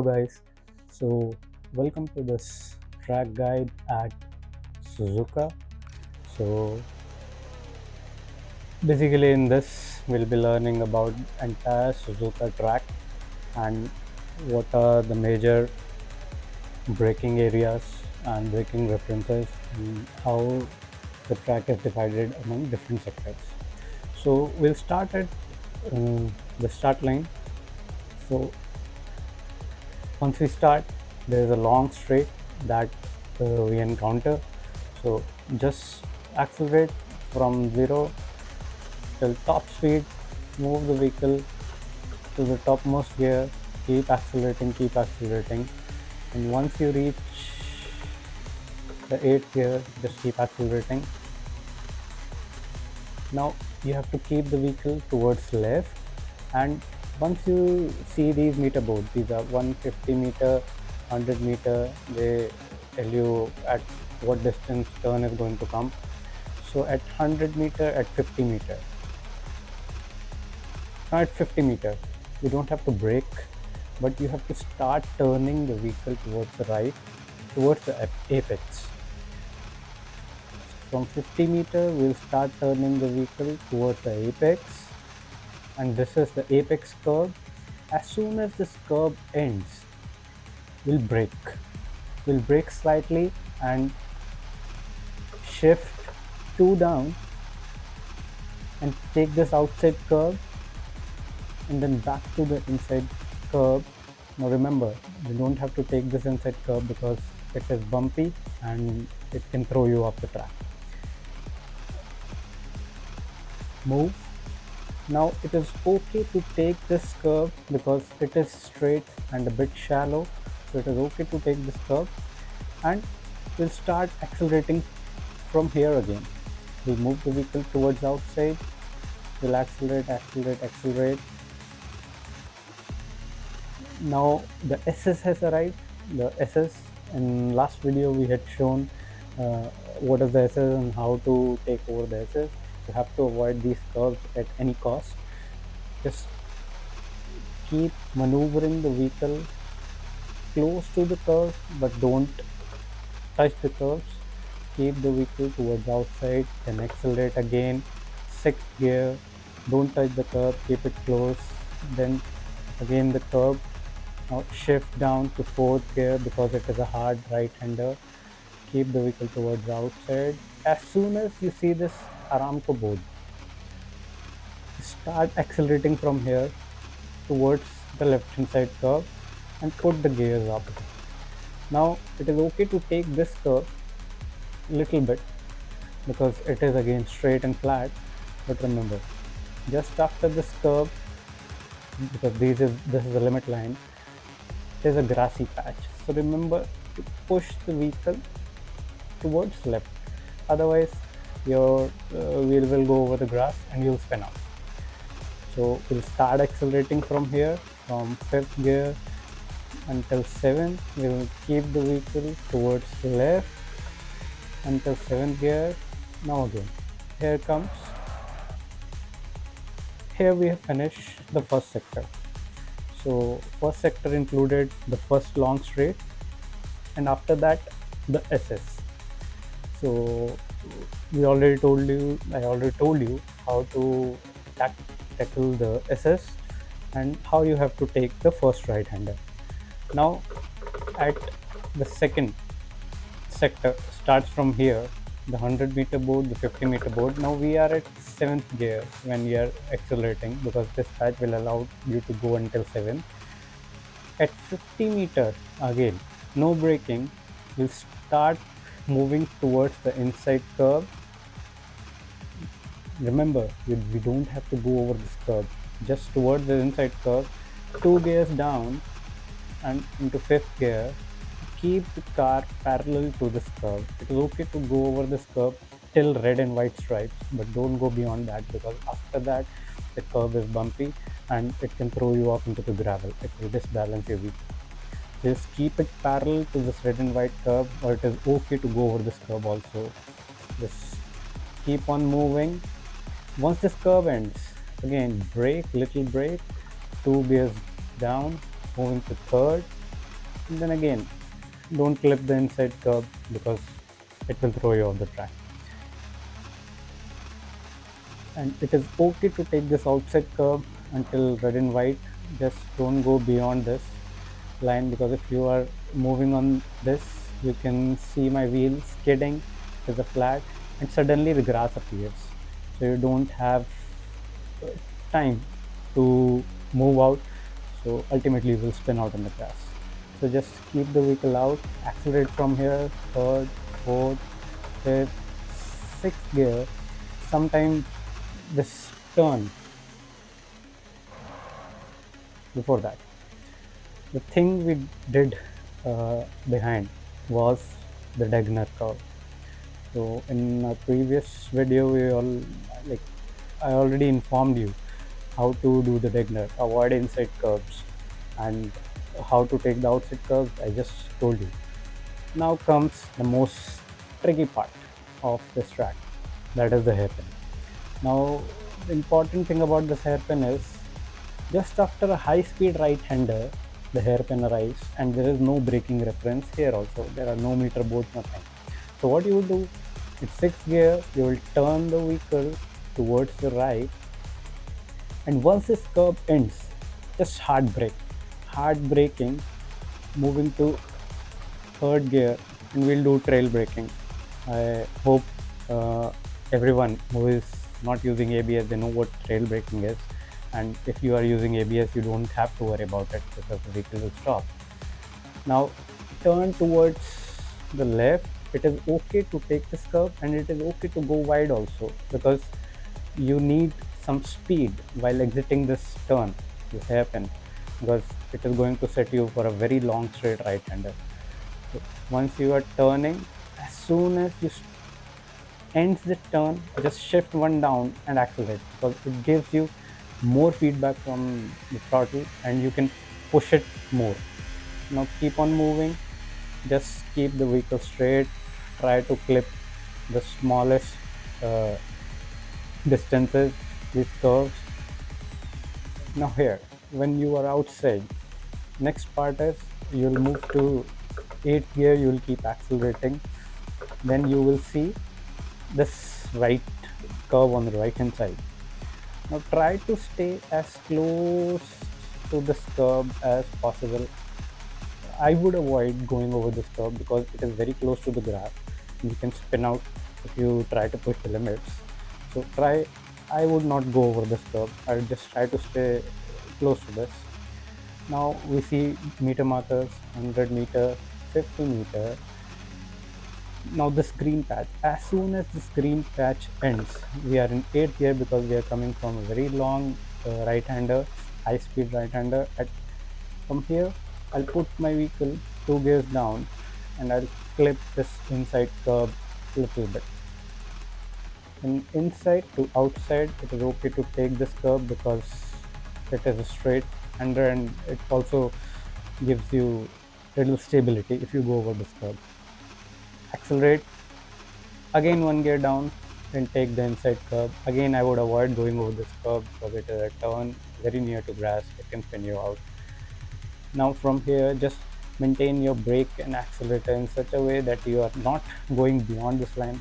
guys, so welcome to this track guide at Suzuka. So basically in this we'll be learning about entire Suzuka track and what are the major braking areas and braking references and how the track is divided among different sectors. So we'll start at the start line. So once we start, there is a long straight that we encounter. So just accelerate from 0 till top speed, move the vehicle to the topmost gear, keep accelerating, and once you reach the 8th gear, just keep accelerating. Now you have to keep the vehicle towards left, and once you see these meter boards, these are 150 meter, 100 meter, they tell you at what distance turn is going to come. So at 100 meter, at 50 meter, now at 50 meter, you don't have to brake, but you have to start turning the vehicle towards the right, towards the apex. From 50 meter, we'll start turning the vehicle towards the apex, and this is the apex curve. As soon as this curve ends, we'll brake. We'll brake slightly and shift 2 down and take this outside curve and then back to the inside curve. Now remember, you don't have to take this inside curve because it is bumpy and it can throw you off the track. Move. Now it is okay to take this curve because it is straight and a bit shallow, so it is okay to take this curve, and we'll start accelerating from here again. We'll move the vehicle towards outside, we'll accelerate. Now the SS has arrived. The SS, in last video we had shown what is the SS and how to take over the SS. You have to avoid these curves at any cost. Just keep maneuvering the vehicle close to the curve, but don't touch the curves. Keep the vehicle towards outside, then accelerate again. 6th gear, don't touch the curve, keep it close, then again the curve. Now shift down to 4th gear because it is a hard right-hander. Keep the vehicle towards the outside. As soon as you see this Aramco board, start accelerating from here towards the left-hand side curve and put the gears up. Now it is okay to take this curve little bit because it is again straight and flat, but remember, just after this curve, because this is the limit line, there's a grassy patch, so remember to push the vehicle towards left, otherwise your wheel will go over the grass and you'll spin out. So we'll start accelerating from here, from 5th gear until 7th. We'll keep the vehicle towards left until 7th gear. Now again, here comes. Here we have finished the first sector. So first sector included the first long straight, and after that the SS. So I already told you how to tackle the SS and how you have to take the first right hander. Now at the second sector starts from here, the 100 meter board, the 50 meter board. Now we are at 7th gear when we are accelerating because this patch will allow you to go until 7. At 50 meter, again, no braking, we'll start moving towards the inside curve. Remember, we don't have to go over this curve, just towards the inside curve, 2 gears down and into 5th gear. Keep the car parallel to this curve. It is okay to go over this curve till red and white stripes, but don't go beyond that because after that the curve is bumpy and it can throw you off into the gravel. It will disbalance your vehicle. Just keep it parallel to this red and white curve, or it is okay to go over this curve also. Just keep on moving. Once this curve ends, again brake, little brake, 2 gears down, moving to 3rd, And then again, don't clip the inside curb because it will throw you off the track. And it is okay to take this outside curb until red and white. Just don't go beyond this line, because if you are moving on this, you can see my wheel skidding to the flat, and suddenly the grass appears, so you don't have uh, time to move out, so ultimately you will spin out in the grass. So just keep the vehicle out, accelerate from here, third, fourth, fifth, sixth gear. Sometimes this turn before that, the thing we did behind was the Degner curve. So in a previous video, we all like I already informed you how to do the Degner, avoid inside curves, and how to take the outside curves. I just told you. Now comes the most tricky part of this track, that is the hairpin. Now, the important thing about this hairpin is just after a high speed right hander, the hairpin arrives, and there is no braking reference here also. There are no meter boards, nothing. So, what you will do in sixth gear, you will turn the vehicle towards the right, and once this curve ends, just hard brake. Hard braking, moving to third gear, and we'll do trail braking. I hope uh, everyone who is not using ABS, they know what trail braking is, and if you are using ABS, you don't have to worry about it because the vehicle will stop. Now turn towards the left. It is okay to take this curve, and it is okay to go wide also, because you need some speed while exiting this turn, this hairpin, because it is going to set you for a very long straight right hander. So once you are turning, as soon as you ends the turn, just shift one down and accelerate, because it gives you more feedback from the throttle and you can push it more. Now keep on moving, just keep the vehicle straight, try to clip the smallest uh, distances, these curves. Now here, when you are outside, next part is you'll move to 8th gear, you'll keep accelerating, then you will see this right curve on the right hand side. Now try to stay as close to this curve as possible. I would avoid going over this curve because it is very close to the grass and you can spin out if you try to push the limits. So I would not go over this curve. I would just try to stay close to this. Now we see meter markers, 100 meter, 50 meter. Now this green patch, as soon as this green patch ends, we are in 8th gear because we are coming from a very long right hander, high speed right hander. From here, I'll put my vehicle 2 gears down and I'll clip this inside curb a little bit. And inside to outside, it is okay to take this curb because it is a straight hander and it also gives you little stability if you go over this curb. Accelerate, again 1 gear down, then take the inside curb. Again, I would avoid going over this curb because it is a turn very near to grass. It can spin you out. Now from here, just maintain your brake and accelerator in such a way that you are not going beyond this line,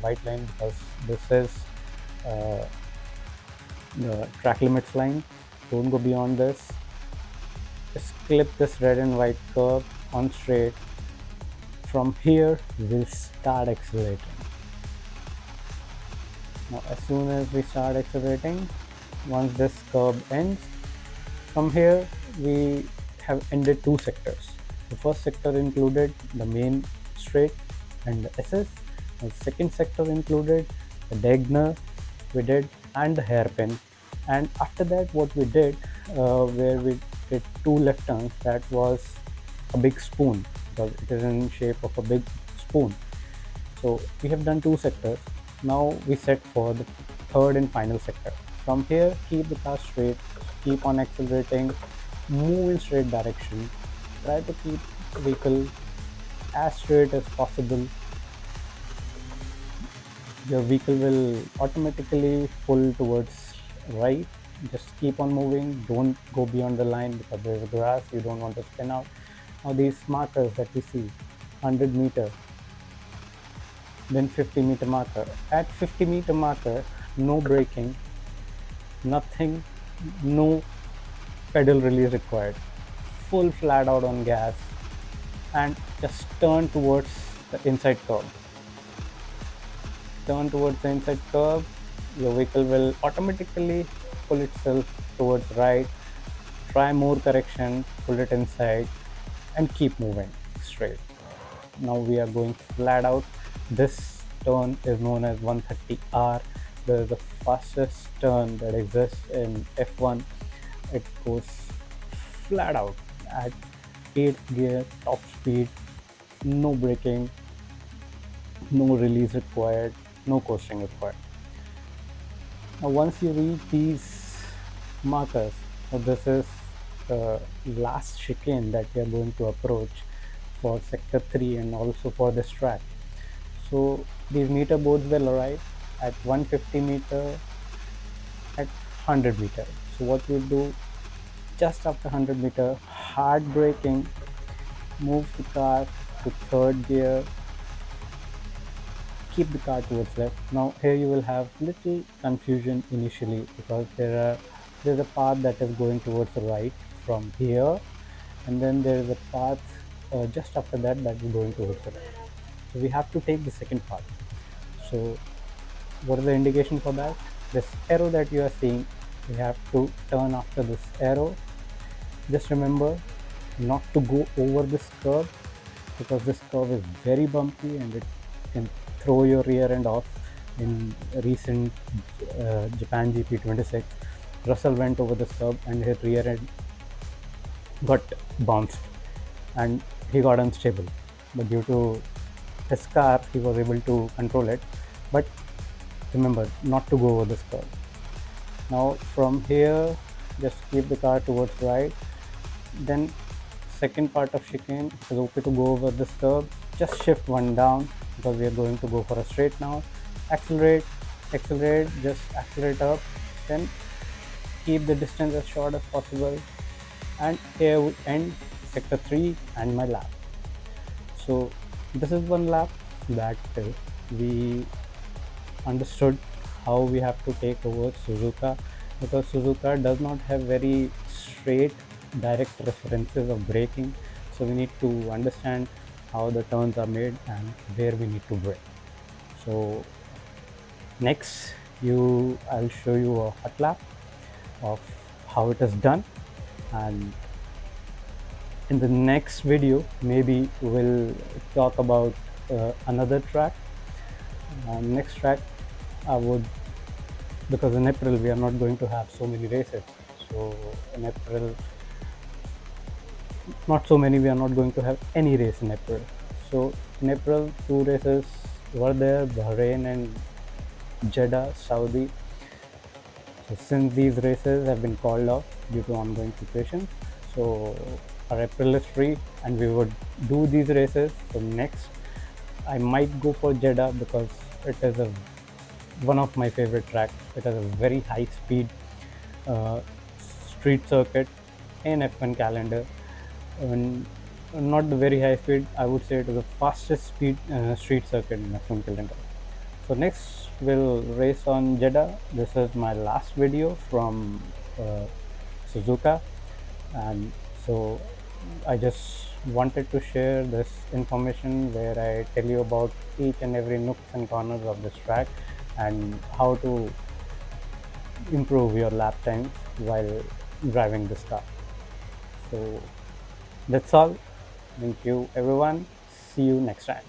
white line, because this is uh, the track limits line. Don't go beyond this. Just clip this red and white curve on straight. From here, we'll start accelerating. Now, as soon as we start accelerating, once this curve ends, from here we have ended two sectors. The first sector included the main straight and the SS. The second sector included the Degner we did and the hairpin. And after that, what we did, where we did two left turns, that was a big spoon because it is in shape of a big spoon. So we have done two sectors. Now we set for the third and final sector. From here, keep the car straight, keep on accelerating, move in straight direction. Try to keep the vehicle as straight as possible. Your vehicle will automatically pull towards right. Just keep on moving. Don't go beyond the line because there's grass. You don't want to spin out. Now these markers that we see, 100 meter, then 50-meter marker. At 50-meter marker, no braking, nothing, no pedal release required. Full flat out on gas and just turn towards the inside curb. Turn towards the inside curb, your vehicle will automatically pull itself towards right. Try more correction, pull it inside, and keep moving straight. Now we are going flat out. This turn is known as 130R. This is the fastest turn that exists in F1. It goes flat out at 8th gear, top speed, no braking, no release required, no coasting required. Now, once you reach these markers, so this is the last chicane that we are going to approach for sector 3 and also for this track. So these meter boards will arrive at 150 meter, at 100 meter. So what we do, just after 100 meter, hard braking, move the car to third gear, keep the car towards left. Now here you will have little confusion initially because there's a path that is going towards the right from here, and then there is a path just after that that is going towards the right. So we have to take the second path. So what is the indication for that? This arrow that you are seeing, we have to turn after this arrow. Just remember not to go over this curve because this curve is very bumpy and it can throw your rear end off. In recent Japan GP26, Russell went over this curve and his rear end got bounced and he got unstable. But due to his car, he was able to control it. But remember not to go over this curve. Now from here, just keep the car towards right. Then second part of chicane is okay to go over this curve. Just shift one down because we are going to go for a straight now. Accelerate, accelerate, just accelerate up. Then keep the distance as short as possible. And here we end sector 3 and my lap. So this is one lap that we understood how we have to take over Suzuka, because Suzuka does not have very straight direct references of braking, so we need to understand how the turns are made and where we need to brake. So next I'll show you a hot lap of how it is done, and in the next video maybe we'll talk about another track. Next track I would, because in April we are not going to have so many races. So in April, not so many, we are not going to have any race in April. So in April, two races were there, Bahrain and Jeddah, Saudi. So since these races have been called off due to ongoing situations, so our April is free and we would do these races. So next, I might go for Jeddah because it is one of my favorite tracks. It has a very high speed street circuit in F1 calendar. And not the very high speed, I would say it is the fastest speed street circuit in F1 calendar. So next we'll race on Jeddah. This is my last video from Suzuka, and so I just wanted to share this information where I tell you about each and every nooks and corners of this track and how to improve your lap times while driving this car. So that's all. Thank you everyone. See you next time.